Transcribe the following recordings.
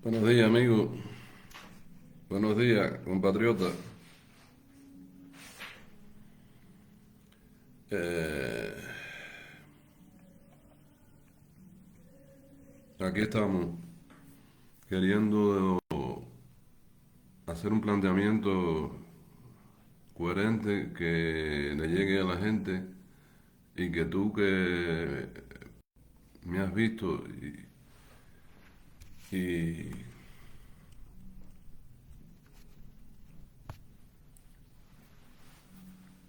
Buenos días, amigo. Buenos días, compatriota. Eh, Aquí estamos queriendo hacer un planteamiento coherente que le llegue a la gente y que tú que me has visto y,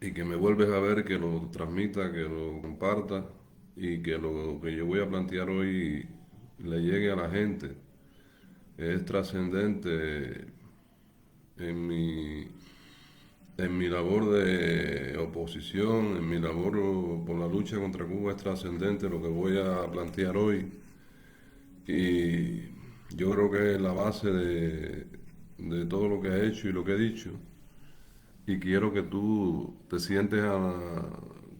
y que me vuelves a ver, que lo transmita, que lo comparta y que lo que yo voy a plantear hoy le llegue a la gente. Es trascendente en mi labor de oposición, en mi labor por la lucha contra Cuba es trascendente lo que voy a plantear hoy y yo creo que es la base de todo lo que he hecho y lo que he dicho y quiero que tú te sientes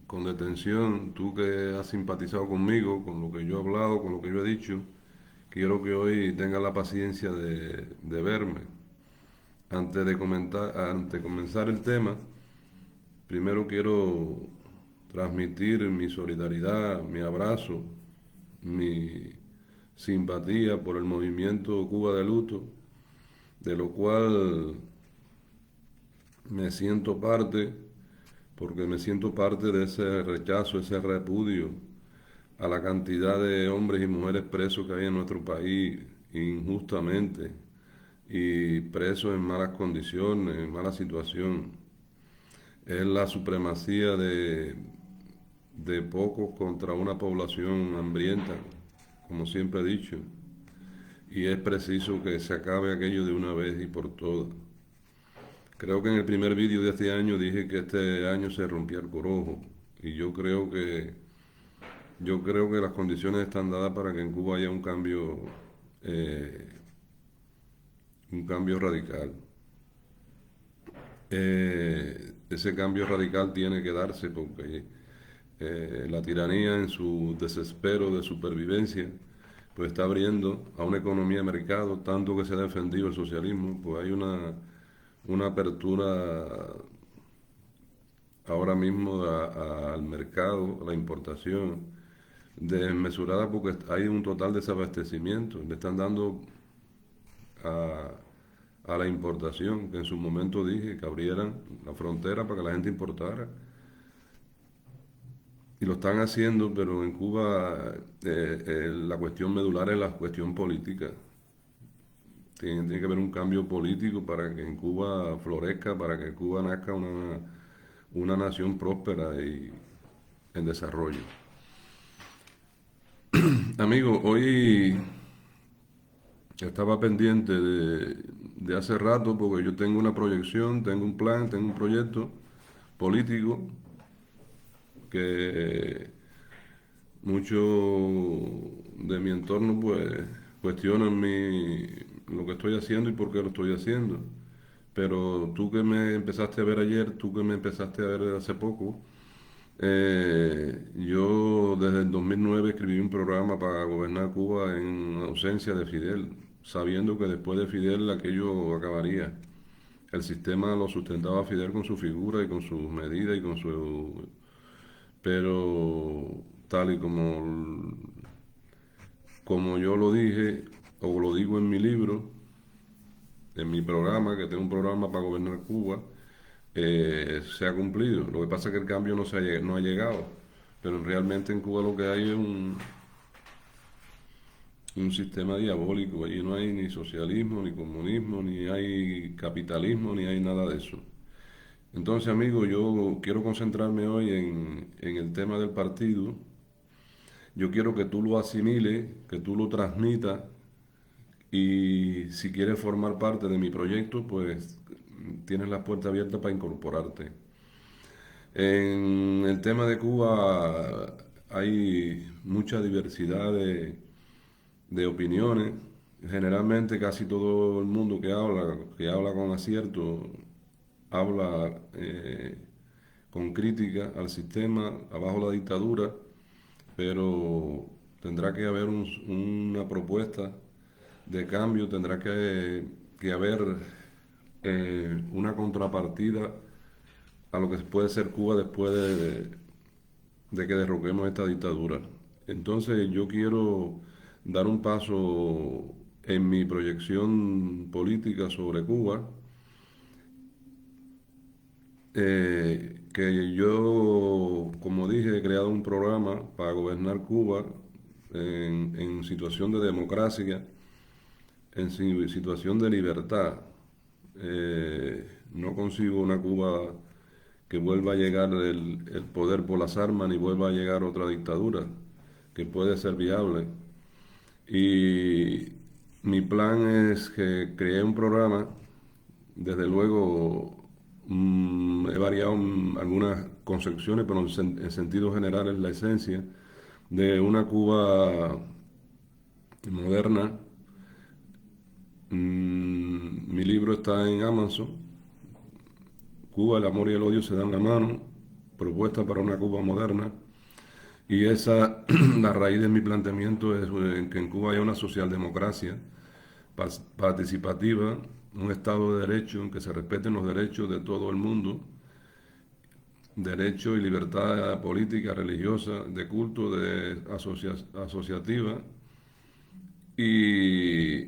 con detención, tú que has simpatizado conmigo, con lo que yo he hablado, con lo que yo he dicho, quiero que hoy tengas la paciencia de verme. Antes de comenzar el tema, primero quiero transmitir mi solidaridad, mi abrazo, mi simpatía por el movimiento Cuba de Luto, de lo cual me siento parte, porque me siento parte de ese rechazo, ese repudio a la cantidad de hombres y mujeres presos que hay en nuestro país injustamente y presos en malas condiciones, en mala situación. Es la supremacía de pocos contra una población hambrienta, como siempre he dicho, y es preciso que se acabe aquello de una vez y por todas. Creo que en el primer vídeo de este año dije que este año se rompía el corojo, y yo creo que las condiciones están dadas para que en Cuba haya eh, un cambio radical. Ese cambio radical tiene que darse porque la tiranía en su desespero de supervivencia pues está abriendo a una economía de mercado, tanto que se ha defendido el socialismo, pues hay una apertura ahora mismo al mercado, a la importación, desmesurada porque hay un total desabastecimiento. Le están dando a, a la importación, que en su momento dije que abrieran la frontera para que la gente importara. Y lo están haciendo, pero en Cuba la cuestión medular es la cuestión política. Tiene que haber un cambio político para que en Cuba florezca, para que en Cuba nazca una nación próspera y en desarrollo. Amigo, hoy estaba pendiente de hace rato porque yo tengo una proyección, tengo un plan, tengo un proyecto político que muchos de mi entorno pues cuestionan lo que estoy haciendo y por qué lo estoy haciendo. Pero tú que me empezaste a ver ayer, tú que me empezaste a ver hace poco, yo desde el 2009 escribí un programa para gobernar Cuba en ausencia de Fidel, sabiendo que después de Fidel aquello acabaría. El sistema lo sustentaba Fidel con su figura y con sus medidas y con su... Pero tal y como yo lo dije, o lo digo en mi libro, en mi programa, que tengo un programa para gobernar Cuba, se ha cumplido. Lo que pasa es que el cambio no ha llegado, pero realmente en Cuba lo que hay es un sistema diabólico. Allí no hay ni socialismo, ni comunismo, ni hay capitalismo, ni hay nada de eso. Entonces, amigo, yo quiero concentrarme hoy en el tema del partido. Yo quiero que tú lo asimiles, que tú lo transmitas y si quieres formar parte de mi proyecto, pues tienes las puertas abiertas para incorporarte. En el tema de Cuba hay mucha diversidad de opiniones. Generalmente casi todo el mundo que habla con acierto, habla con crítica al sistema, abajo la dictadura, pero tendrá que haber una propuesta de cambio, tendrá que haber una contrapartida a lo que puede ser Cuba después de que derroquemos esta dictadura. Entonces yo quiero dar un paso en mi proyección política sobre Cuba, que yo, como dije, he creado un programa para gobernar Cuba en situación de democracia, situación de libertad. No consigo una Cuba que vuelva a llegar el poder por las armas ni vuelva a llegar otra dictadura que puede ser viable. Y mi plan es que creé un programa, desde luego he variado algunas concepciones, pero en sentido general es la esencia de una Cuba moderna. Mi libro está en Amazon. Cuba, el amor y el odio se dan la mano, propuesta para una Cuba moderna. Y esa, la raíz de mi planteamiento es que en Cuba haya una socialdemocracia participativa, un Estado de Derecho en que se respeten los derechos de todo el mundo, derecho y libertad política, religiosa, de culto, asociativa. Y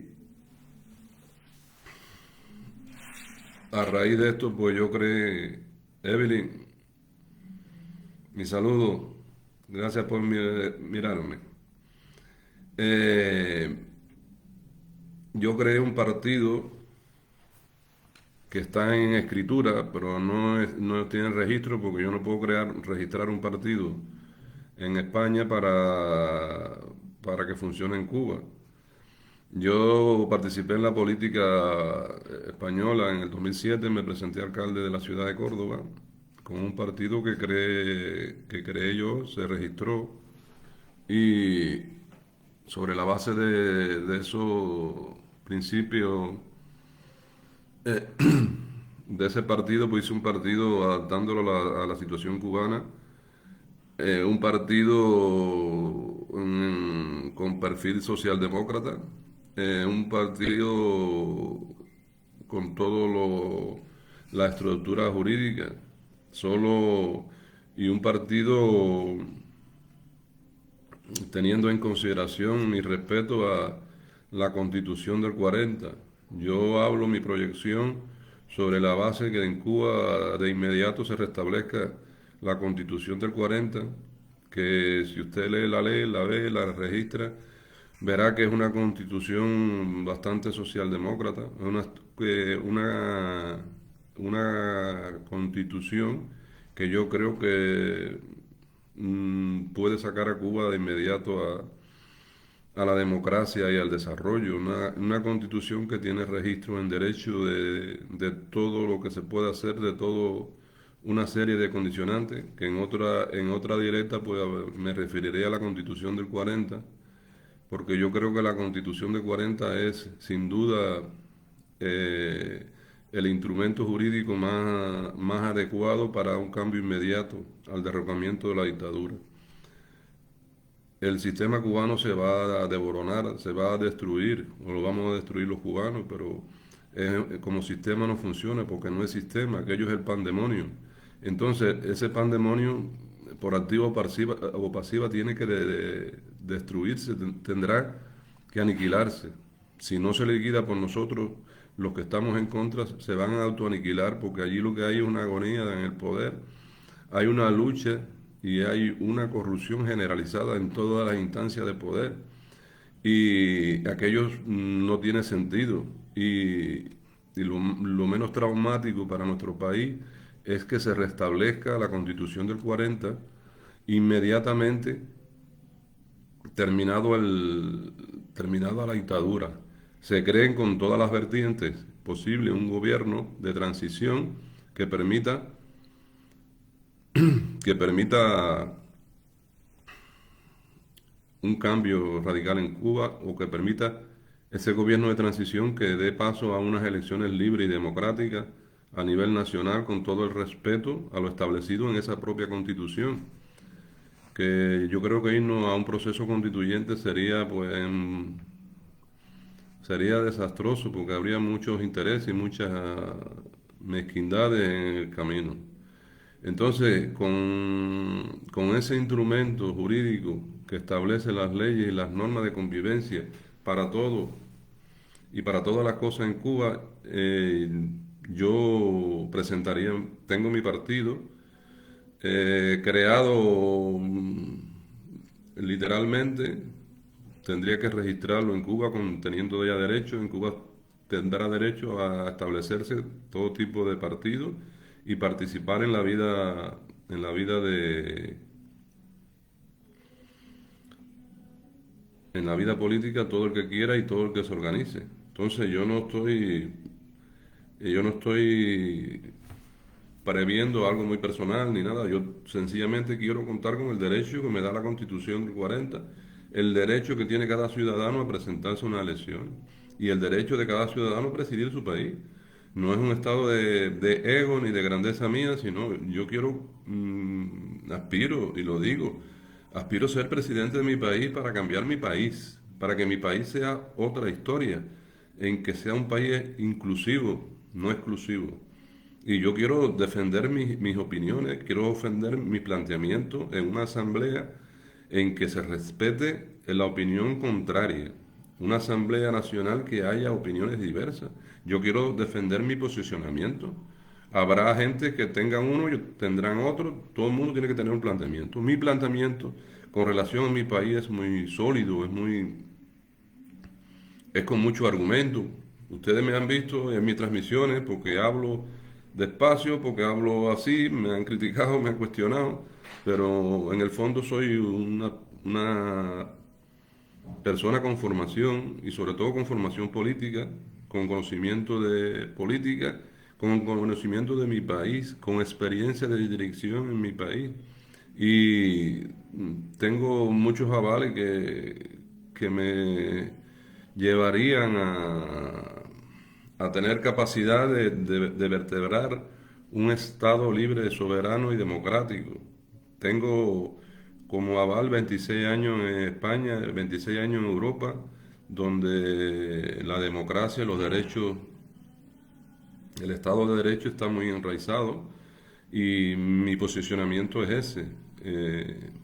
a raíz de esto, pues yo creé, Evelyn, mi saludo, gracias por mirarme. Eh, yo creé un partido que está en escritura, pero no tiene registro porque yo no puedo registrar un partido en España para que funcione en Cuba. Yo participé en la política española en el 2007, me presenté alcalde de la ciudad de Córdoba con un partido que creé yo, se registró y sobre la base de esos principios eh, de ese partido, pues hice un partido adaptándolo a la situación cubana, un partido con perfil socialdemócrata, un partido con la estructura jurídica, solo y un partido teniendo en consideración y respeto a la Constitución del 40. Yo hablo mi proyección sobre la base que en Cuba de inmediato se restablezca la Constitución del 40, que si usted lee, la ve, la registra, verá que es una constitución bastante socialdemócrata, una, una constitución que yo creo que puede sacar a Cuba de inmediato a la democracia y al desarrollo. Una constitución que tiene registro en derecho de todo lo que se puede hacer, de todo una serie de condicionantes, que en otra directa pues me referiré a la constitución del 40, porque yo creo que la constitución del 40 es sin duda eh, el instrumento jurídico más adecuado para un cambio inmediato al derrocamiento de la dictadura. El sistema cubano se va a desboronar, se va a destruir, o lo vamos a destruir los cubanos, pero como sistema no funciona porque no es sistema, aquello es el pandemonio. Entonces, ese pandemonio, por activa o pasiva, tiene que destruirse, tendrá que aniquilarse. Si no se liquida por nosotros, los que estamos en contra se van a autoaniquilar porque allí lo que hay es una agonía en el poder, hay una lucha y hay una corrupción generalizada en todas las instancias de poder y aquello no tiene sentido y lo menos traumático para nuestro país es que se restablezca la Constitución del 40 inmediatamente terminado terminada la dictadura. Se creen con todas las vertientes posibles un gobierno de transición que permita que permita un cambio radical en Cuba o que permita ese gobierno de transición que dé paso a unas elecciones libres y democráticas a nivel nacional con todo el respeto a lo establecido en esa propia constitución. Que yo creo que irnos a un proceso constituyente sería pues sería desastroso porque habría muchos intereses y muchas mezquindades en el camino. Entonces, con ese instrumento jurídico que establece las leyes y las normas de convivencia para todo y para todas las cosas en Cuba, yo presentaría, tengo mi partido creado literalmente, tendría que registrarlo en Cuba teniendo ya derecho. En Cuba tendrá derecho a establecerse todo tipo de partidos y participar en la vida en la vida política todo el que quiera y todo el que se organice. Entonces yo no estoy previendo algo muy personal ni nada. Yo sencillamente quiero contar con el derecho que me da la Constitución del 40, el derecho que tiene cada ciudadano a presentarse a una elección y el derecho de cada ciudadano a presidir su país. No es un estado de ego ni de grandeza mía, sino yo quiero, aspiro, y lo digo, aspiro a ser presidente de mi país para cambiar mi país, para que mi país sea otra historia, en que sea un país inclusivo, no exclusivo. Y yo quiero defender mis opiniones, quiero defender mi planteamiento en una asamblea en que se respete la opinión contraria. Una asamblea nacional que haya opiniones diversas. Yo quiero defender mi posicionamiento. Habrá gente que tengan uno y tendrán otro. Todo el mundo tiene que tener un planteamiento. Mi planteamiento con relación a mi país es muy sólido, es con mucho argumento. Ustedes me han visto en mis transmisiones porque hablo despacio, porque hablo así, me han criticado, me han cuestionado, pero en el fondo soy una persona con formación y sobre todo con formación política, con conocimiento de política, con conocimiento de mi país, con experiencia de dirección en mi país. Y tengo muchos avales que me llevarían a tener capacidad de vertebrar un Estado libre, soberano y democrático. Tengo como aval 26 años en España, 26 años en Europa, donde la democracia, los derechos, el Estado de Derecho está muy enraizado y mi posicionamiento es ese,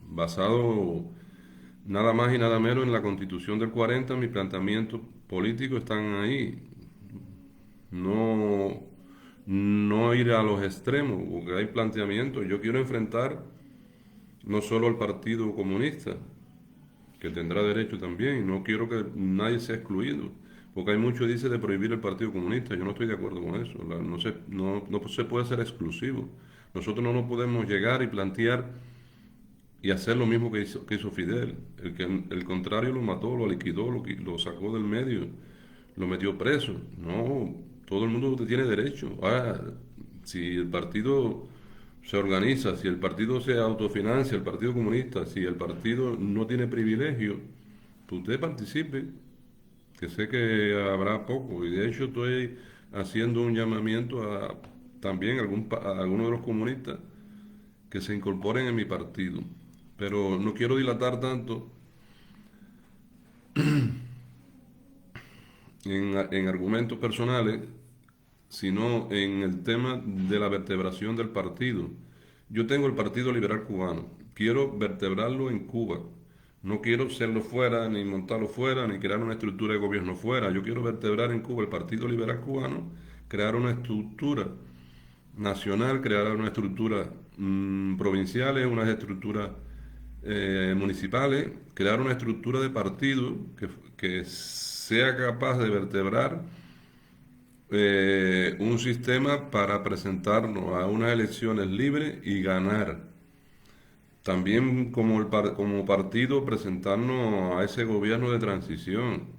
basado nada más y nada menos en la Constitución del 40. Mis planteamientos políticos están ahí. No, no ir a los extremos, porque hay planteamientos. Yo quiero enfrentar no solo al Partido Comunista, que tendrá derecho también, y no quiero que nadie sea excluido, porque hay mucho dice de prohibir el Partido Comunista. Yo no estoy de acuerdo con eso. No se puede ser exclusivo. Nosotros no nos podemos llegar y plantear y hacer lo mismo que hizo Fidel. El contrario lo mató, lo liquidó, lo sacó del medio, lo metió preso. No, todo el mundo tiene derecho. Ahora, si el partido se organiza, si el partido se autofinancia, el Partido Comunista, si el partido no tiene privilegio, pues usted participe, que sé que habrá poco. Y de hecho estoy haciendo un llamamiento también a algunos de los comunistas que se incorporen en mi partido. Pero no quiero dilatar tanto en argumentos personales, sino en el tema de la vertebración del partido. Yo tengo el Partido Liberal Cubano, quiero vertebrarlo en Cuba. No quiero serlo fuera, ni montarlo fuera, ni crear una estructura de gobierno fuera. Yo quiero vertebrar en Cuba el Partido Liberal Cubano, crear una estructura nacional, crear una estructura provinciales, unas estructuras municipales, crear una estructura de partido que sea capaz de vertebrar un sistema para presentarnos a unas elecciones libres y ganar. También como partido presentarnos a ese gobierno de transición,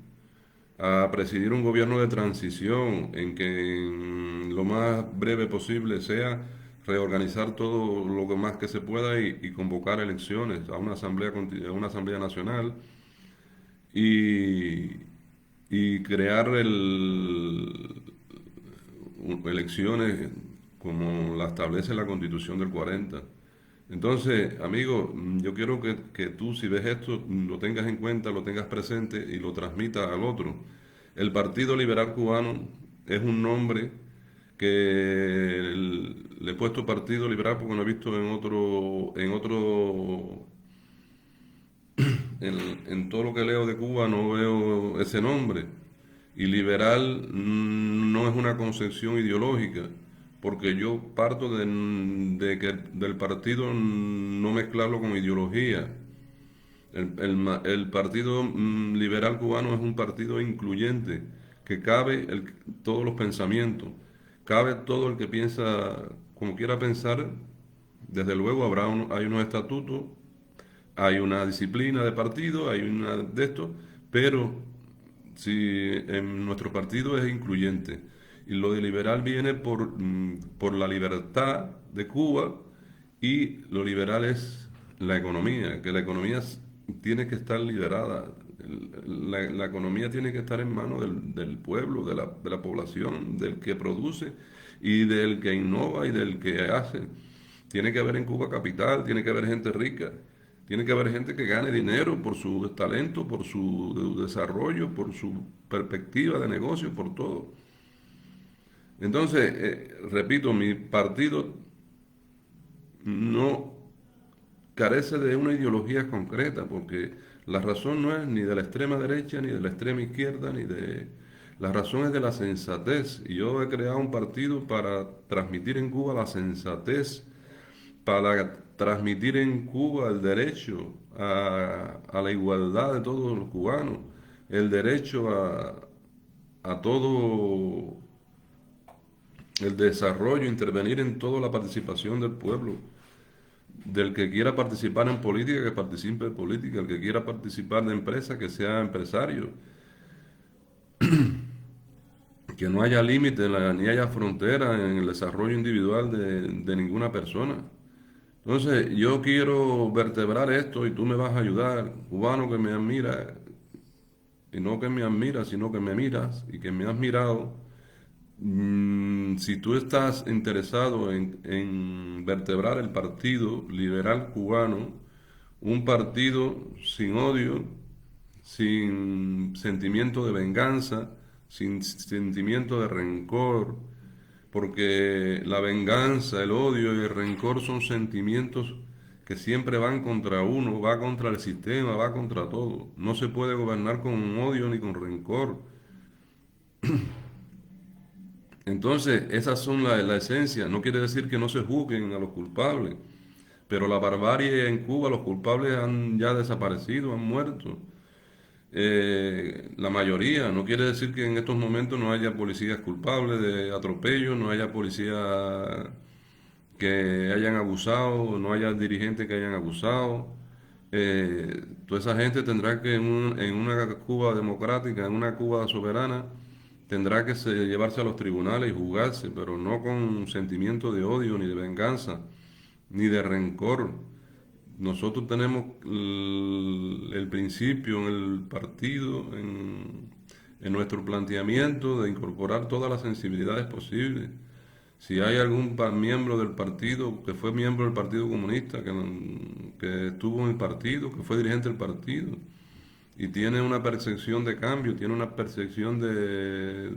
a presidir un gobierno de transición en que en lo más breve posible sea reorganizar todo lo que más que se pueda y convocar elecciones a una asamblea nacional y, y crear elecciones como la establece la Constitución del 40. Entonces, amigo, yo quiero que tú, si ves esto, lo tengas en cuenta, lo tengas presente y lo transmitas al otro. El Partido Liberal Cubano es un nombre que le he puesto Partido Liberal porque no he visto en todo lo que leo de Cuba no veo ese nombre. Y liberal no es una concepción ideológica, porque yo parto de que del partido no mezclarlo con ideología. El Partido Liberal Cubano es un partido incluyente, que cabe todos los pensamientos, cabe todo el que piensa como quiera pensar. Desde luego hay unos estatutos, hay una disciplina de partido, hay una de esto, pero si en nuestro partido es incluyente. Y lo de liberal viene por la libertad de Cuba, y lo liberal es la economía, que la economía tiene que estar liberada. La economía tiene que estar en manos del pueblo, de la población, del que produce y del que innova y del que hace. Tiene que haber en Cuba capital, tiene que haber gente rica, tiene que haber gente que gane dinero por su talento, por su desarrollo, por su perspectiva de negocio, por todo. Entonces, repito, mi partido no carece de una ideología concreta, porque la razón no es ni de la extrema derecha, ni de la extrema izquierda, ni de... La razón es de la sensatez. Y yo he creado un partido para transmitir en Cuba la sensatez, para transmitir en Cuba el derecho a la igualdad de todos los cubanos, el derecho a todo el desarrollo, intervenir en toda la participación del pueblo. Del que quiera participar en política, que participe en política; el que quiera participar de empresa, que sea empresario; que no haya límite ni haya frontera en el desarrollo individual de ninguna persona. Entonces, yo quiero vertebrar esto y tú me vas a ayudar, cubano que me admira, y no que me admira, sino que me miras y que me has mirado. Si tú estás interesado en vertebrar el Partido Liberal Cubano, un partido sin odio, sin sentimiento de venganza, sin sentimiento de rencor, porque la venganza, el odio y el rencor son sentimientos que siempre van contra uno, va contra el sistema, va contra todo. No se puede gobernar con odio ni con rencor. Entonces, esas son la esencia. No quiere decir que no se juzguen a los culpables, pero la barbarie en Cuba, los culpables han ya desaparecido, han muerto. La mayoría. No quiere decir que en estos momentos no haya policías culpables de atropello, no haya policías que hayan abusado, no haya dirigentes que hayan abusado. Toda esa gente tendrá que en una Cuba democrática, en una Cuba soberana, tendrá que llevarse a los tribunales y juzgarse, pero no con sentimiento de odio, ni de venganza, ni de rencor. Nosotros tenemos el principio en el partido, en nuestro planteamiento de incorporar todas las sensibilidades posibles. Si hay algún miembro del partido que fue miembro del Partido Comunista, que estuvo en el partido, que fue dirigente del partido, y tiene una percepción de cambio, tiene una percepción de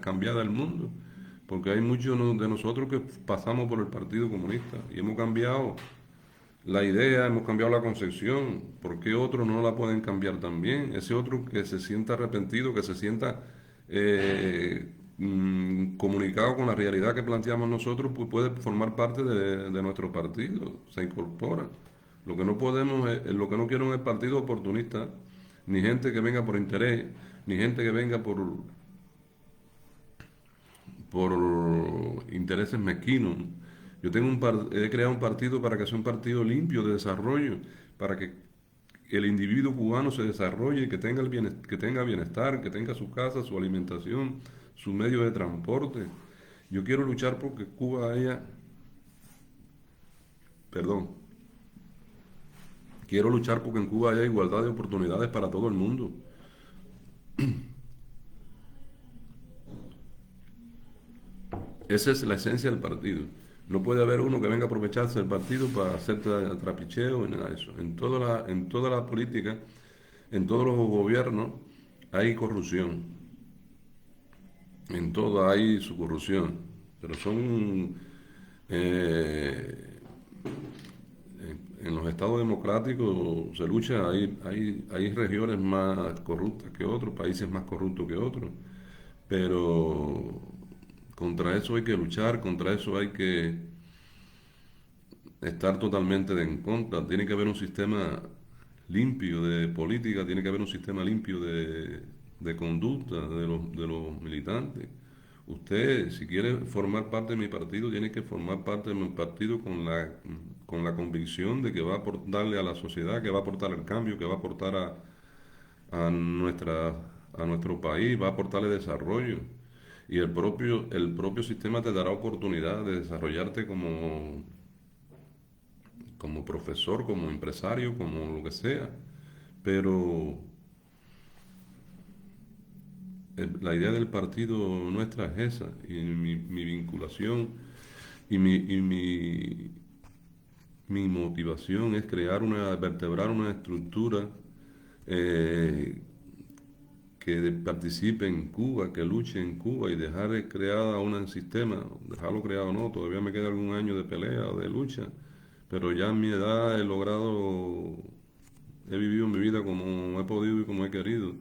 cambiada del mundo, porque hay muchos de nosotros que pasamos por el Partido Comunista y hemos cambiado la idea, hemos cambiado la concepción. ¿Por qué otros no la pueden cambiar también? Ese otro que se sienta arrepentido, que se sienta comunicado con la realidad que planteamos nosotros, pues puede formar parte de nuestro partido, se incorpora. Lo que no podemos, lo que no quiero es partido oportunista, ni gente que venga por interés, ni gente que venga por intereses mezquinos. Yo he creado un partido para que sea un partido limpio de desarrollo, para que el individuo cubano se desarrolle, que tenga que tenga bienestar, que tenga su casa, su alimentación, su medio de transporte. Yo quiero luchar porque Cuba haya, perdón, quiero luchar porque en Cuba haya igualdad de oportunidades para todo el mundo. Esa es la esencia del partido. No puede haber uno que venga a aprovecharse del partido para hacer trapicheo y nada de eso. En toda la política, en todos los gobiernos, hay corrupción, en todo hay su corrupción, pero son eh, en los estados democráticos se lucha, hay regiones más corruptas que otros, países más corruptos que otros, pero contra eso hay que luchar, contra eso hay que estar totalmente en contra. Tiene que haber un sistema limpio de política, tiene que haber un sistema limpio de conducta de los militantes. Usted, si quiere formar parte de mi partido, tiene que formar parte de mi partido con la convicción de que va a aportarle a la sociedad, que va a aportar el cambio, que va a aportar a, nuestra, a nuestro país, va a aportarle desarrollo. Y el propio sistema te dará oportunidad de desarrollarte como profesor, como empresario, como lo que sea. Pero la idea del partido nuestra es esa, y mi vinculación y mi motivación es vertebrar una estructura eh, que participe en Cuba, que luche en Cuba y dejar creada un sistema, dejarlo creado no, todavía me queda algún año de pelea o de lucha, pero ya a mi edad he vivido mi vida como he podido y como he querido.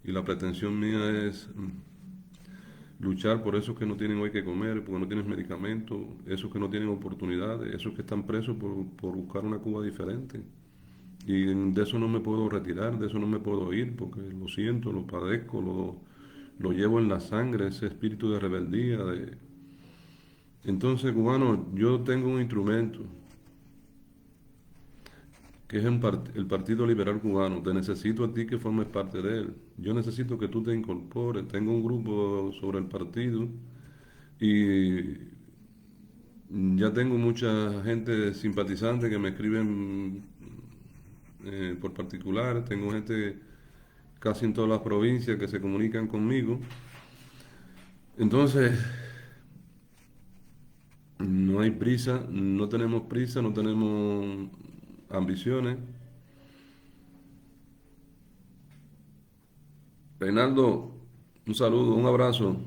Y la pretensión mía es luchar por esos que no tienen hoy que comer, porque no tienen medicamentos, esos que no tienen oportunidades, esos que están presos por buscar una Cuba diferente. Y de eso no me puedo retirar, de eso no me puedo ir, porque lo siento, lo padezco, lo llevo en la sangre, ese espíritu de rebeldía. Entonces, cubano, yo tengo un instrumento, que es el Partido Liberal Cubano. Te necesito a ti que formes parte de él. Yo necesito que tú te incorpores. Tengo un grupo sobre el partido y ya tengo mucha gente simpatizante que me escriben por particular. Tengo gente casi en todas las provincias que se comunican conmigo. Entonces, no hay prisa, no tenemos ambiciones. Reinaldo, un saludo, un abrazo.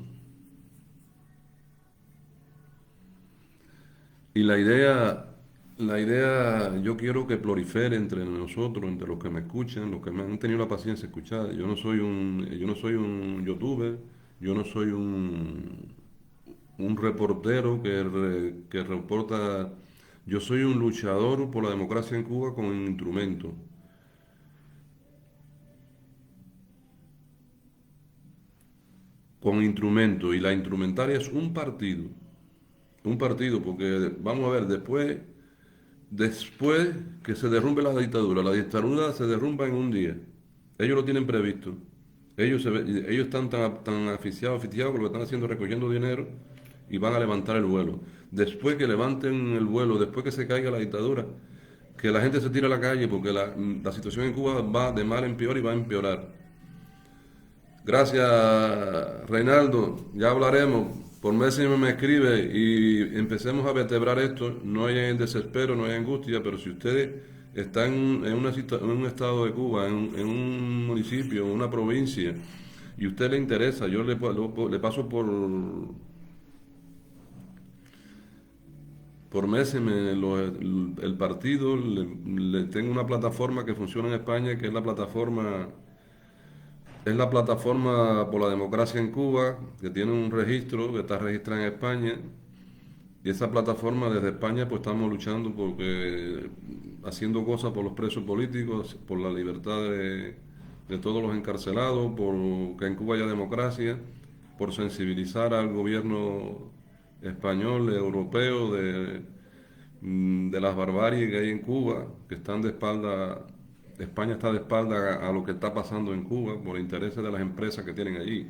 Y la idea, yo quiero que prolifere entre nosotros, entre los que me escuchan, los que me han tenido la paciencia de escuchar. Yo no soy un youtuber, yo no soy un reportero que reporta. Yo soy un luchador por la democracia en Cuba con instrumento. Con instrumento. Y la instrumentaria es un partido. Un partido, porque vamos a ver, después que se derrumbe la dictadura se derrumba en un día. Ellos lo tienen previsto. Ellos están tan asfixiados que lo que están haciendo es recogiendo dinero y van a levantar el vuelo. Después que levanten el vuelo, después que se caiga la dictadura, que la gente se tire a la calle porque la situación en Cuba va de mal en peor y va a empeorar. Gracias, Reinaldo. Ya hablaremos. Por meses me escribe y empecemos a vertebrar esto. No hay desespero, no hay angustia, pero si ustedes están en un estado de Cuba, en un municipio, en una provincia, y a usted le interesa, yo le paso por meses el partido, le tengo una plataforma que funciona en España, que es la plataforma por la democracia en Cuba, que tiene un registro, que está registrada en España. Y esa plataforma desde España pues estamos luchando porque haciendo cosas por los presos políticos, por la libertad de todos los encarcelados, por que en Cuba haya democracia, por sensibilizar al gobierno español, europeo, de las barbaries que hay en Cuba, que están de espalda. España está de espalda a lo que está pasando en Cuba por intereses de las empresas que tienen allí.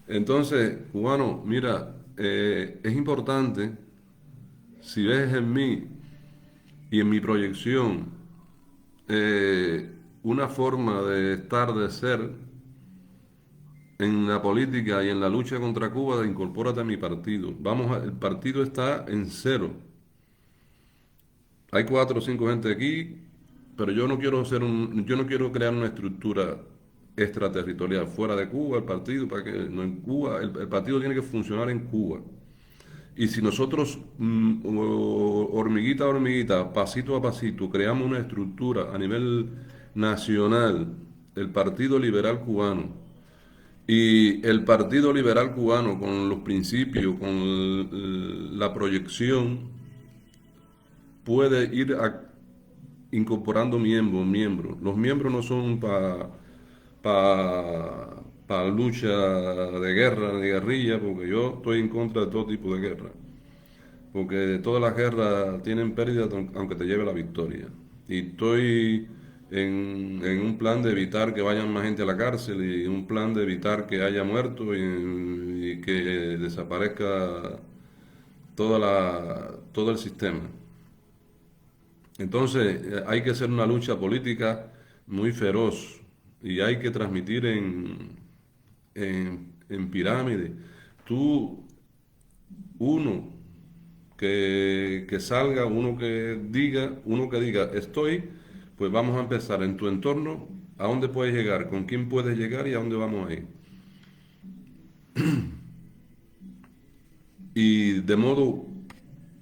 Entonces, cubano, mira, es importante, si ves en mí y en mi proyección una forma de estar, de ser en la política y en la lucha contra Cuba, incorpórate a mi partido. El partido está en cero. Hay 4 o 5 gente aquí, pero yo no quiero crear una estructura extraterritorial, fuera de Cuba, el partido, para que no en Cuba, el partido tiene que funcionar en Cuba. Y si nosotros, hormiguita a hormiguita, pasito a pasito, creamos una estructura a nivel nacional, el Partido Liberal Cubano, y el Partido Liberal Cubano con los principios, con la proyección, puede ir incorporando miembros. Los miembros no son para lucha de guerra, de guerrilla, porque yo estoy en contra de todo tipo de guerra. Porque todas las guerras tienen pérdidas aunque te lleve la victoria. Y estoy en un plan de evitar que vayan más gente a la cárcel y un plan de evitar que haya muertos y que desaparezca todo el sistema. Entonces hay que hacer una lucha política muy feroz y hay que transmitir en pirámide. Tú, uno que salga, uno que diga, estoy, pues vamos a empezar en tu entorno, a dónde puedes llegar, con quién puedes llegar y a dónde vamos a ir. Y de modo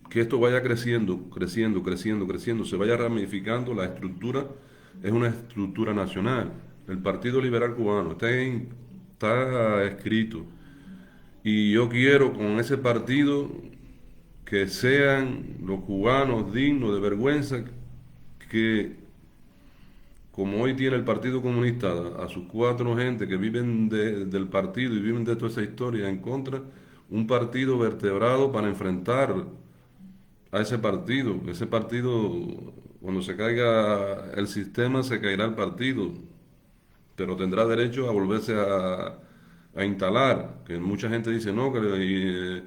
que esto vaya creciendo, se vaya ramificando, la estructura es una estructura nacional. El Partido Liberal Cubano está escrito. Y yo quiero con ese partido que sean los cubanos dignos de vergüenza que, como hoy tiene el Partido Comunista a sus cuatro gente que viven del partido y viven de toda esa historia en contra, un partido vertebrado para enfrentar a ese partido. Ese partido, cuando se caiga el sistema, se caerá el partido, pero tendrá derecho a volverse a instalar. Que mucha gente dice, no, que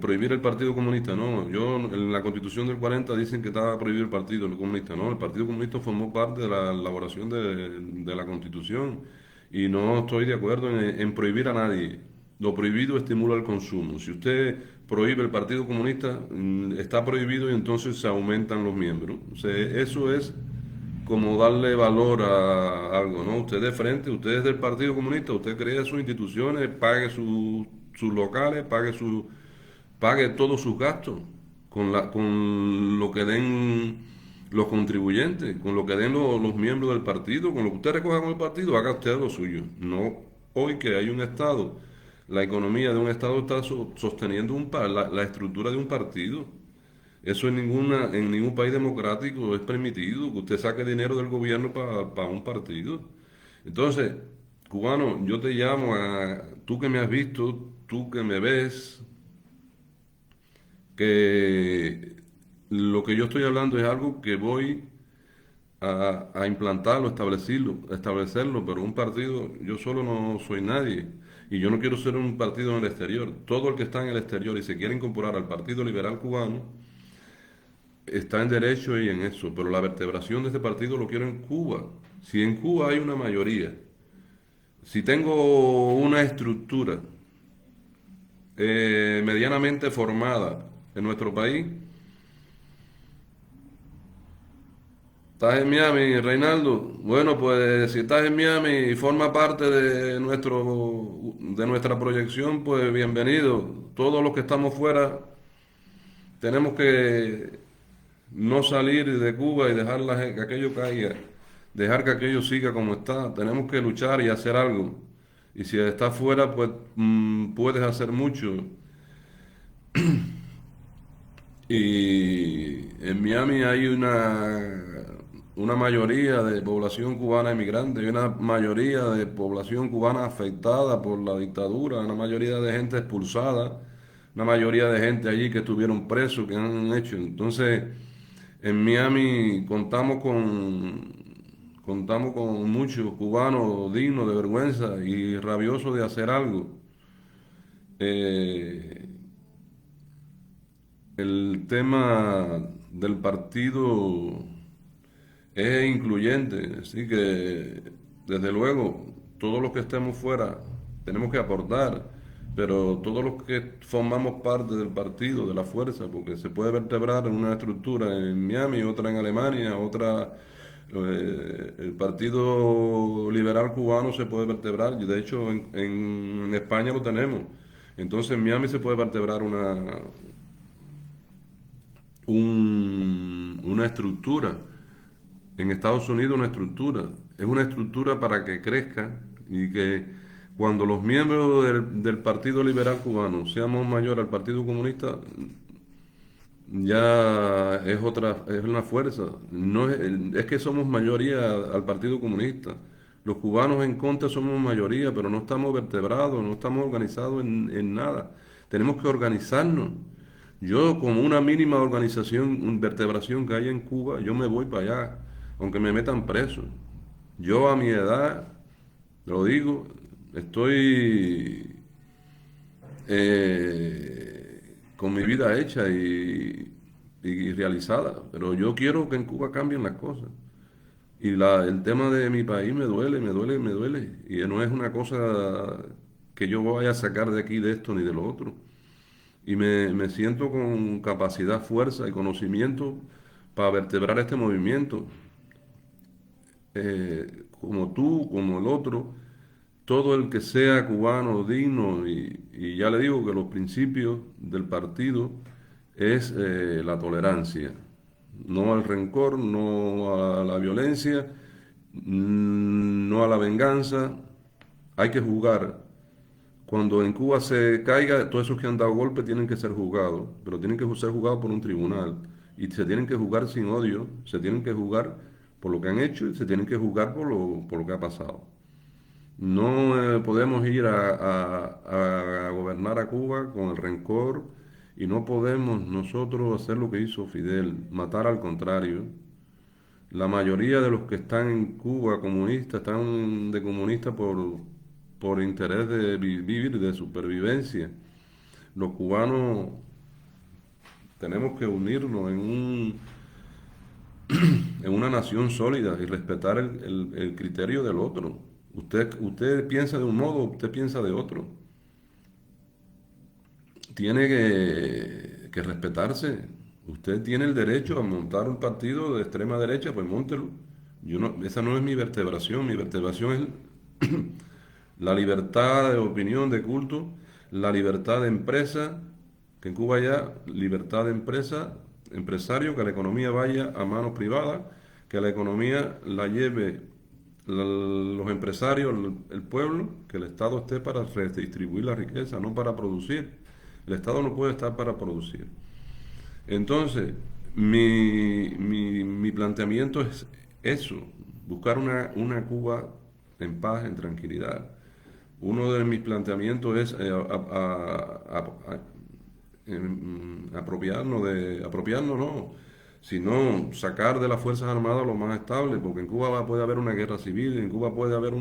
prohibir el Partido Comunista, no. Yo, en la Constitución del 40 dicen que estaba prohibido el Partido Comunista, no. El Partido Comunista formó parte de la elaboración de la Constitución y no estoy de acuerdo en prohibir a nadie. Lo prohibido estimula el consumo. Si usted prohíbe el Partido Comunista, está prohibido y entonces se aumentan los miembros. O sea, eso es como darle valor a algo, ¿no? Usted de frente, usted es del Partido Comunista, usted crea sus instituciones, pague sus locales, pague todos sus gastos con lo que den los contribuyentes, con lo que den los miembros del partido, con lo que usted recoja con el partido, haga usted lo suyo. No hoy que hay un Estado, la economía de un Estado está sosteniendo la estructura de un partido. Eso en ningún país democrático es permitido, que usted saque dinero del gobierno para un partido. Entonces, cubano, yo te llamo tú que me has visto, tú que me ves, que lo que yo estoy hablando es algo que voy a implantarlo, establecerlo, pero un partido, yo solo no soy nadie. Y yo no quiero ser un partido en el exterior. Todo el que está en el exterior y se quiere incorporar al Partido Liberal Cubano, está en derecho y en eso, pero la vertebración de este partido lo quiero en Cuba. Si en Cuba hay una mayoría, si tengo una estructura medianamente formada en nuestro país, ¿estás en Miami, Reinaldo? Bueno, pues si estás en Miami y forma parte de nuestra proyección, pues bienvenido. Todos los que estamos fuera tenemos que no salir de Cuba y dejar que aquello caiga, dejar que aquello siga como está. Tenemos que luchar y hacer algo. Y si estás fuera, pues puedes hacer mucho. Y en Miami hay una mayoría de población cubana emigrante, hay una mayoría de población cubana afectada por la dictadura, una mayoría de gente expulsada, una mayoría de gente allí que estuvieron presos, que han hecho. Entonces, en Miami contamos con muchos cubanos dignos de vergüenza y rabiosos de hacer algo. Eh, el tema del partido es incluyente, así que desde luego todos los que estemos fuera tenemos que aportar, pero todos los que formamos parte del partido, de la fuerza, porque se puede vertebrar en una estructura en Miami, otra en Alemania, otra El Partido Liberal Cubano se puede vertebrar, y de hecho en España lo tenemos. Entonces en Miami se puede vertebrar una estructura. En Estados Unidos una estructura. Es una estructura para que crezca y que cuando los miembros del Partido Liberal Cubano seamos mayores al Partido Comunista, ya es otra, es una fuerza. No es que somos mayoría al Partido Comunista. Los cubanos en contra somos mayoría, pero no estamos vertebrados, no estamos organizados en nada. Tenemos que organizarnos. Yo, como una mínima organización, vertebración que hay en Cuba, yo me voy para allá, aunque me metan preso. Yo a mi edad, lo digo, estoy con mi vida hecha y realizada, pero yo quiero que en Cuba cambien las cosas. Y el tema de mi país me duele, me duele, me duele. Y no es una cosa que yo vaya a sacar de aquí de esto ni de lo otro. Y me siento con capacidad, fuerza y conocimiento para vertebrar este movimiento. Como tú, como el otro, todo el que sea cubano digno, y ya le digo que los principios del partido es la tolerancia, no al rencor, no a la violencia, no a la venganza. Hay que jugar. Cuando en Cuba se caiga, todos esos que han dado golpe tienen que ser juzgados, pero tienen que ser juzgados por un tribunal. Y se tienen que juzgar sin odio, se tienen que juzgar por lo que han hecho y se tienen que juzgar por lo que ha pasado. No podemos ir a gobernar a Cuba con el rencor y no podemos nosotros hacer lo que hizo Fidel, matar al contrario. La mayoría de los que están en Cuba comunistas están de comunistas por interés de vivir, de supervivencia. Los cubanos tenemos que unirnos en una nación sólida y respetar el criterio del otro. Usted piensa de un modo, usted piensa de otro. Tiene que respetarse. Usted tiene el derecho a montar un partido de extrema derecha, pues móntelo. Yo no, esa no es mi vertebración. Mi vertebración es la libertad de opinión, de culto, la libertad de empresa, que en Cuba haya libertad de empresa, empresario, que la economía vaya a manos privadas, que la economía la lleve los empresarios, el pueblo, que el Estado esté para redistribuir la riqueza, no para producir. El Estado no puede estar para producir. Entonces, mi planteamiento es eso, buscar una Cuba en paz, en tranquilidad. Uno de mis planteamientos es apropiarnos no, sino sacar de las Fuerzas Armadas lo más estable, porque en Cuba puede haber una guerra civil, en Cuba puede haber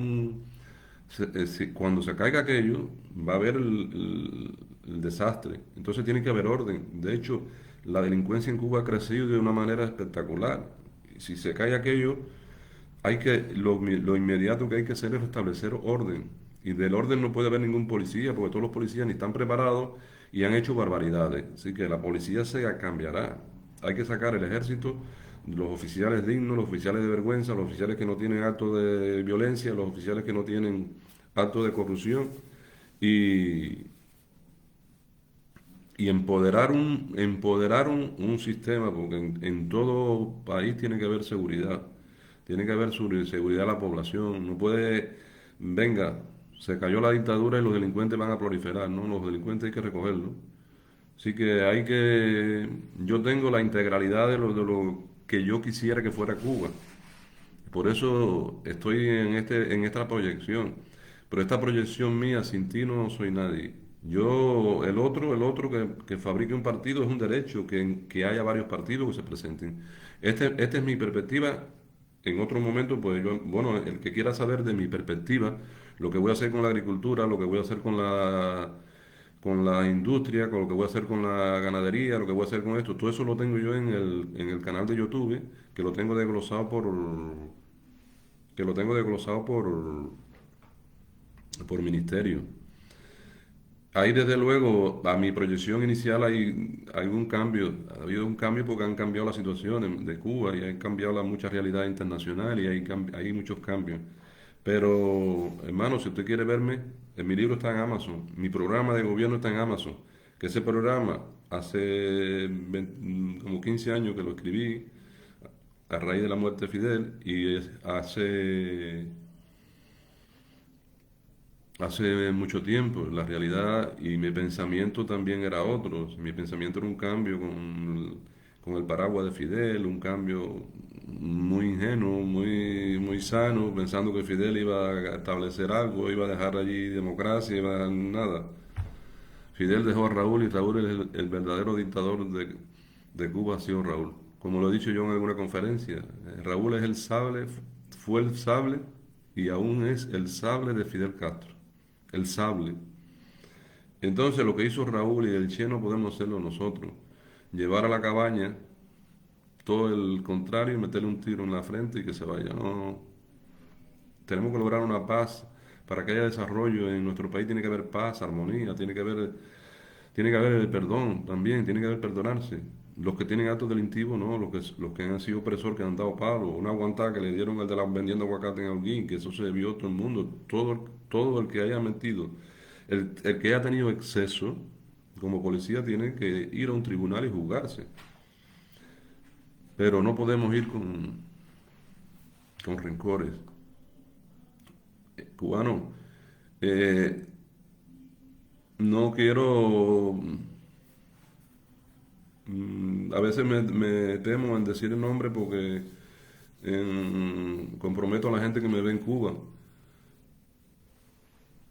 cuando se caiga aquello, va a haber el desastre. Entonces tiene que haber orden. De hecho, la delincuencia en Cuba ha crecido de una manera espectacular. Si se cae aquello, lo inmediato que hay que hacer es restablecer orden. Y del orden no puede haber ningún policía, porque todos los policías ni están preparados y han hecho barbaridades. Así que la policía se cambiará. Hay que sacar el ejército, los oficiales dignos, los oficiales de vergüenza, los oficiales que no tienen actos de violencia, los oficiales que no tienen actos de corrupción y, y empoderar un sistema, porque en todo país tiene que haber seguridad, tiene que haber seguridad de la población, no puede, venga, se cayó la dictadura y los delincuentes van a proliferar, no, los delincuentes hay que recogerlos. Así que yo tengo la integralidad de lo que yo quisiera que fuera Cuba. Por eso estoy en esta proyección. Pero esta proyección mía, sin ti no soy nadie. El otro que fabrique un partido es un derecho, que haya varios partidos que se presenten. Esta es mi perspectiva. En otro momento, pues bueno, el que quiera saber de mi perspectiva, lo que voy a hacer con la agricultura, lo que voy a hacer con la industria, con lo que voy a hacer con la ganadería, lo que voy a hacer con esto, todo eso lo tengo yo en el canal de YouTube, que lo tengo desglosado por ministerio. Ahí desde luego, a mi proyección inicial hay un cambio, ha habido un cambio porque han cambiado las situaciones de Cuba y han cambiado la mucha realidad internacional y hay muchos cambios. Pero, hermano, si usted quiere verme, mi libro está en Amazon, mi programa de gobierno está en Amazon, que ese programa hace como 15 años que lo escribí a raíz de la muerte de Fidel y hace mucho tiempo. La realidad y mi pensamiento también era otro. Mi pensamiento era un cambio con el paraguas de Fidel, un cambio muy ingenuo, muy sano, pensando que Fidel iba a establecer algo, iba a dejar allí democracia, iba a dejar nada. Fidel dejó a Raúl y Raúl es el verdadero dictador de Cuba, ha sido Raúl. Como lo he dicho yo en alguna conferencia, Raúl es el sable, fue el sable y aún es el sable de Fidel Castro. El sable. Entonces lo que hizo Raúl y el Che no podemos hacerlo nosotros. Llevar a la cabaña todo el contrario y meterle un tiro en la frente y que se vaya. No, no. Tenemos que lograr una paz. Para que haya desarrollo en nuestro país tiene que haber paz, armonía, tiene que haber perdón también, tiene que haber perdonarse. Los que tienen actos delictivos, no, los que han sido presos, que han dado palo, una aguantada que le dieron al de la vendiendo aguacate en Holguín, que eso se vio todo el mundo, todo el que haya metido, el que haya tenido exceso, como policía tiene que ir a un tribunal y juzgarse. Pero no podemos ir con rencores. Cubano, eh, no quiero. A veces me temo en decir el nombre porque comprometo a la gente que me ve en Cuba.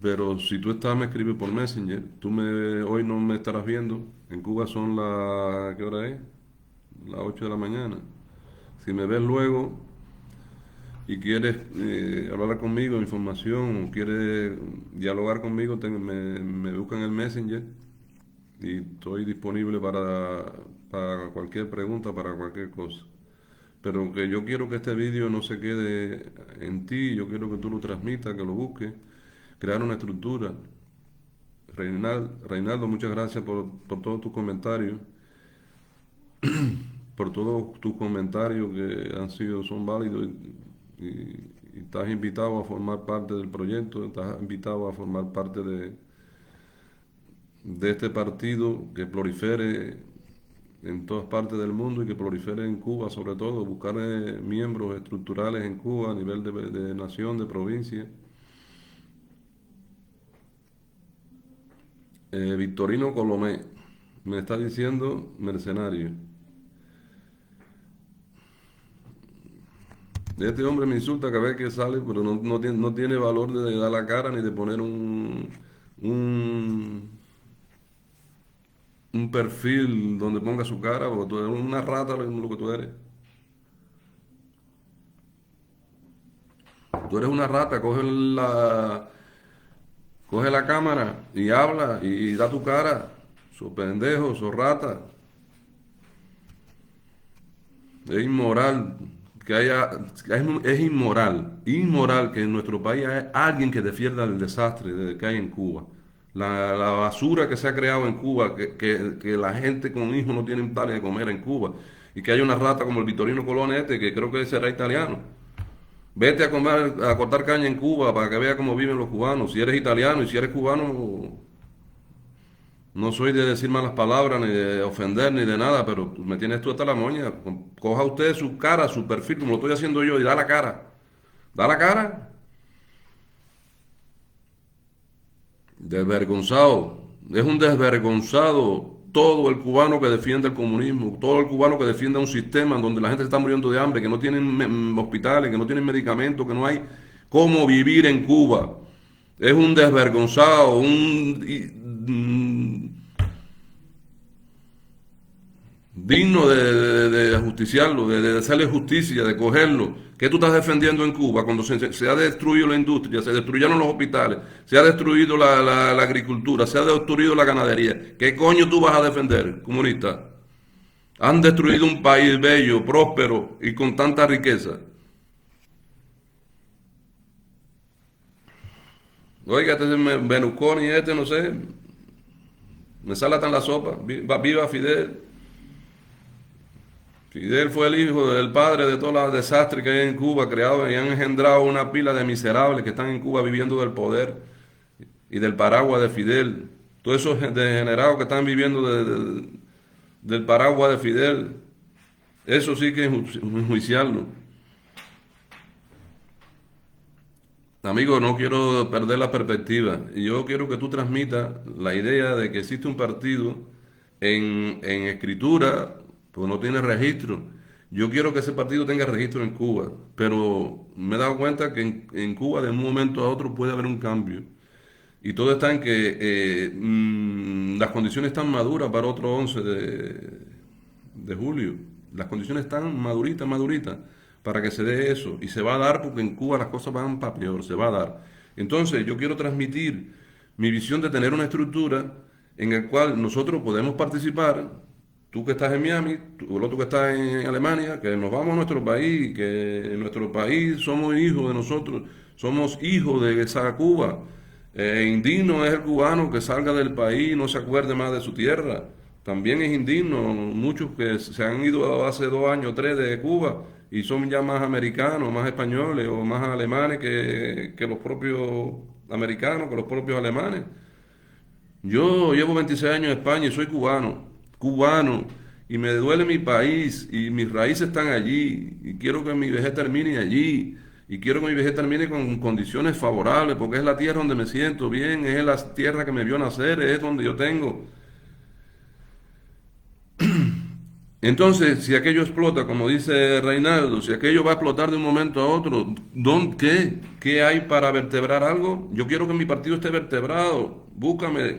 Pero si tú estás, me escribes por Messenger. Hoy no me estarás viendo. En Cuba son las, ¿qué hora es? Las 8 de la mañana. Si me ves luego y quieres hablar conmigo, información, o quieres dialogar conmigo, me buscan en el Messenger y estoy disponible para cualquier pregunta, para cualquier cosa. Pero que yo quiero que este vídeo no se quede en ti, yo quiero que tú lo transmitas, que lo busques, crear una estructura. Reinaldo, muchas gracias por todos tus comentarios, por todos tus comentarios que son válidos y estás invitado a formar parte del proyecto, estás invitado a formar parte de este partido que prolifere en todas partes del mundo y que prolifere en Cuba, sobre todo, buscar miembros estructurales en Cuba a nivel de nación, de provincia. Victorino Colomé me está diciendo mercenario. Este hombre me insulta cada vez que sale, pero no tiene valor de dar la cara ni de poner un, un perfil donde ponga su cara, porque tú eres una rata lo que tú eres. Tú eres una rata, coge la cámara y habla y da tu cara. Sos pendejo, sos rata. Es inmoral es inmoral que en nuestro país haya alguien que defienda el desastre que hay en Cuba. La basura que se ha creado en Cuba, que la gente con hijos no tienen tal de comer en Cuba. Y que hay una rata como el Vittorino Colón que creo que será italiano. Vete a cortar caña en Cuba para que veas cómo viven los cubanos. Si eres italiano y si eres cubano, no soy de decir malas palabras, ni de ofender, ni de nada, pero me tienes tú hasta la moña. Coja usted su cara, su perfil, como lo estoy haciendo yo, y da la cara. Da la cara. Desvergonzado. Es un desvergonzado todo el cubano que defiende el comunismo, todo el cubano que defiende un sistema en donde la gente se está muriendo de hambre, que no tienen hospitales, que no tienen medicamentos, que no hay cómo vivir en Cuba. Es un desvergonzado, digno de ajusticiarlo, de hacerle justicia, de cogerlo. ¿Qué tú estás defendiendo en Cuba cuando se ha destruido la industria, se destruyeron los hospitales, se ha destruido la agricultura, se ha destruido la ganadería? ¿Qué coño tú vas a defender, comunista? Han destruido un país bello, próspero y con tanta riqueza. Oiga, este Berlusconi, no sé, Me sale hasta en la sopa. Viva Fidel. Fidel fue el hijo del padre de todos los desastres que hay en Cuba, creado y han engendrado una pila de miserables que están en Cuba viviendo del poder y del paraguas de Fidel. Todos esos degenerados que están viviendo del paraguas de Fidel, eso sí que es enjuiciarlo. Amigo, no quiero perder la perspectiva. Yo quiero que tú transmitas la idea de que existe un partido en escritura, pues no tiene registro. Yo quiero que ese partido tenga registro en Cuba, pero me he dado cuenta que en Cuba de un momento a otro puede haber un cambio. Y todo está en que las condiciones están maduras para otro 11 de julio. Las condiciones están maduritas, maduritas, para que se dé eso. Y se va a dar porque en Cuba las cosas van para peor, se va a dar. Entonces yo quiero transmitir mi visión de tener una estructura en la cual nosotros podemos participar, tú que estás en Miami, tú, el otro que está en Alemania, que nos vamos a nuestro país, que en nuestro país somos hijos de nosotros, somos hijos de esa Cuba. Indigno es el cubano que salga del país y no se acuerde más de su tierra. También es indigno muchos que se han ido hace 2 años, 3 de Cuba y son ya más americanos, más españoles o más alemanes que los propios americanos, que los propios alemanes. Yo llevo 26 años en España y soy cubano, cubano, y me duele mi país y mis raíces están allí y quiero que mi vejez termine allí. Y quiero que mi vejez termine con condiciones favorables, porque es la tierra donde me siento bien, es la tierra que me vio nacer, es donde yo tengo. Entonces, si aquello explota, como dice Reinaldo, si aquello va a explotar de un momento a otro, ¿qué? ¿Qué hay para vertebrar algo? Yo quiero que mi partido esté vertebrado. Búscame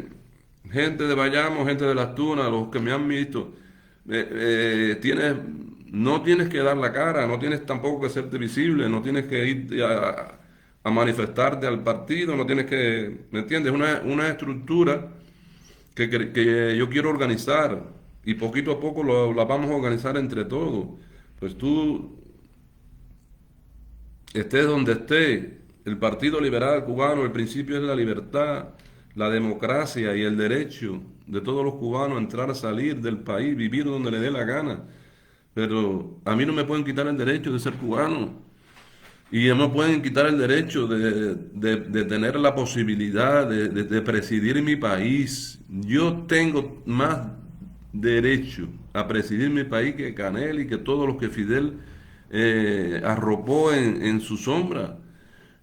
gente de Bayamo, gente de Las Tunas, los que me han visto. No tienes que dar la cara, no tienes tampoco que serte visible, no tienes que ir a manifestarte al partido, no tienes que, ¿me entiendes? Una estructura que yo quiero organizar y poquito a poco la vamos a organizar entre todos. Pues tú estés donde estés, el Partido Liberal Cubano, el principio es la libertad, la democracia y el derecho de todos los cubanos a entrar, a salir del país, vivir donde le dé la gana. Pero a mí no me pueden quitar el derecho de ser cubano y no me pueden quitar el derecho de tener la posibilidad de presidir mi país. Yo tengo más derecho a presidir mi país que Canel y que todos los que Fidel arropó en su sombra.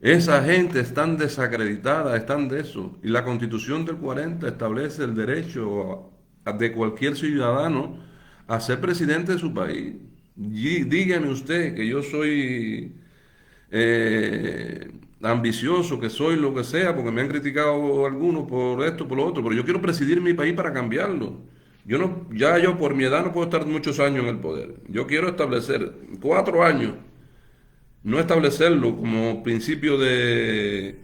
Esa gente están desacreditada, están de eso. Y la Constitución del 40 establece el derecho de cualquier ciudadano a ser presidente de su país. Dígame usted que yo soy ambicioso, que soy lo que sea, porque me han criticado algunos por esto, por lo otro, pero yo quiero presidir mi país para cambiarlo. Yo por mi edad no puedo estar muchos años en el poder. Yo quiero establecer 4 años, no establecerlo como principio de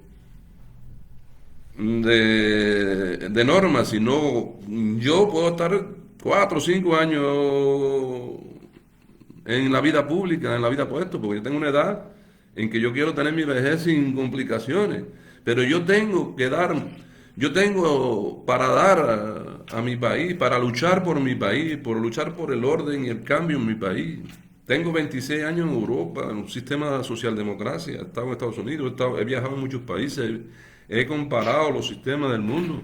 norma, sino yo puedo estar 4 o 5 años en la vida pública, en la vida puesto, porque yo tengo una edad en que yo quiero tener mi vejez sin complicaciones, pero yo tengo para dar a mi país, para luchar por mi país, por luchar por el orden y el cambio en mi país. Tengo 26 años en Europa, en un sistema de socialdemocracia, he estado en Estados Unidos, he viajado en muchos países, he comparado los sistemas del mundo.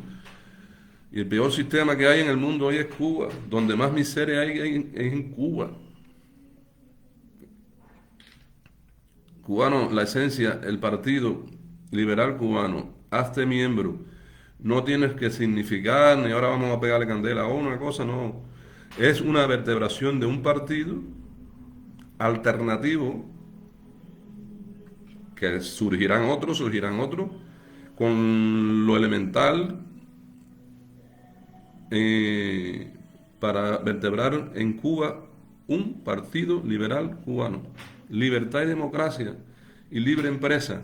Y el peor sistema que hay en el mundo hoy es Cuba. Donde más miseria hay es en Cuba. Cubano, la esencia, el Partido Liberal Cubano, hazte miembro. No tienes que significar, ni ahora vamos a pegarle candela a una cosa, no. Es una vertebración de un partido alternativo, que surgirán otros, con lo elemental para vertebrar en Cuba un partido liberal cubano. Libertad y democracia y libre empresa.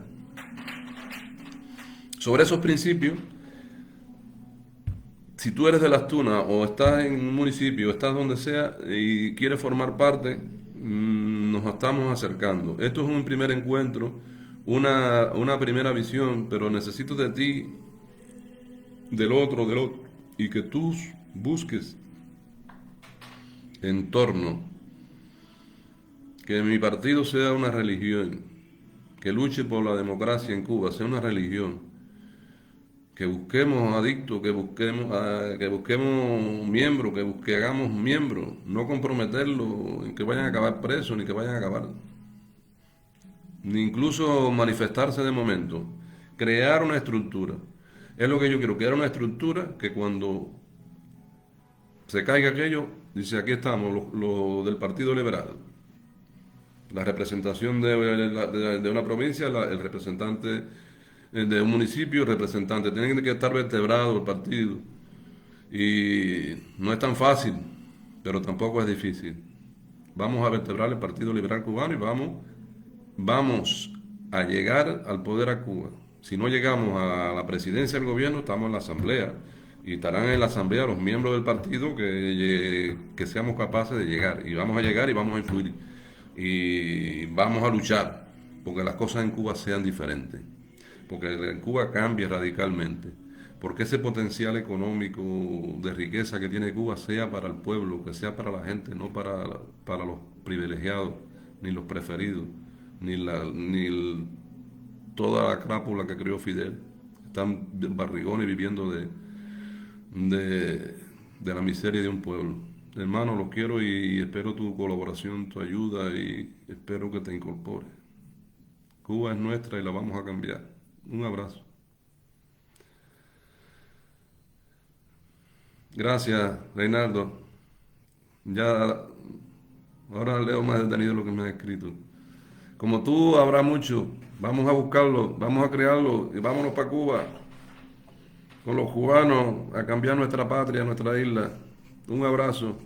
Sobre esos principios, si tú eres de Las Tunas o estás en un municipio, o estás donde sea y quieres formar parte, nos estamos acercando. Esto es un primer encuentro, una primera visión, pero necesito de ti, del otro, y que tú busques en torno que mi partido sea una religión, que luche por la democracia en Cuba, sea una religión, que busquemos adictos, que busquemos miembros, que hagamos miembros, no comprometerlos en que vayan a acabar presos ni que vayan a acabar, ni incluso manifestarse de momento, crear una estructura. Es lo que yo quiero, crear una estructura que cuando se caiga aquello, dice, aquí estamos, los del Partido Liberal, la representación de una provincia, el representante de un municipio, el representante, tienen que estar vertebrados el partido. Y no es tan fácil, pero tampoco es difícil. Vamos a vertebrar el Partido Liberal Cubano y vamos a llegar al poder a Cuba. Si no llegamos a la presidencia del gobierno, estamos en la asamblea. Y estarán en la asamblea los miembros del partido que seamos capaces de llegar. Y vamos a llegar y vamos a influir. Y vamos a luchar porque las cosas en Cuba sean diferentes. Porque en Cuba cambia radicalmente. Porque ese potencial económico de riqueza que tiene Cuba sea para el pueblo, que sea para la gente, no para los privilegiados, ni los preferidos, toda la crápula que creó Fidel. Están barrigones viviendo de la miseria de un pueblo. Hermano, los quiero y espero tu colaboración, tu ayuda y espero que te incorpores. Cuba es nuestra y la vamos a cambiar. Un abrazo. Gracias, Reinaldo. Ya ahora leo más detenido lo que me has escrito. Como tú, habrá mucho. Vamos a buscarlo, vamos a crearlo y vámonos para Cuba con los cubanos a cambiar nuestra patria, nuestra isla. Un abrazo.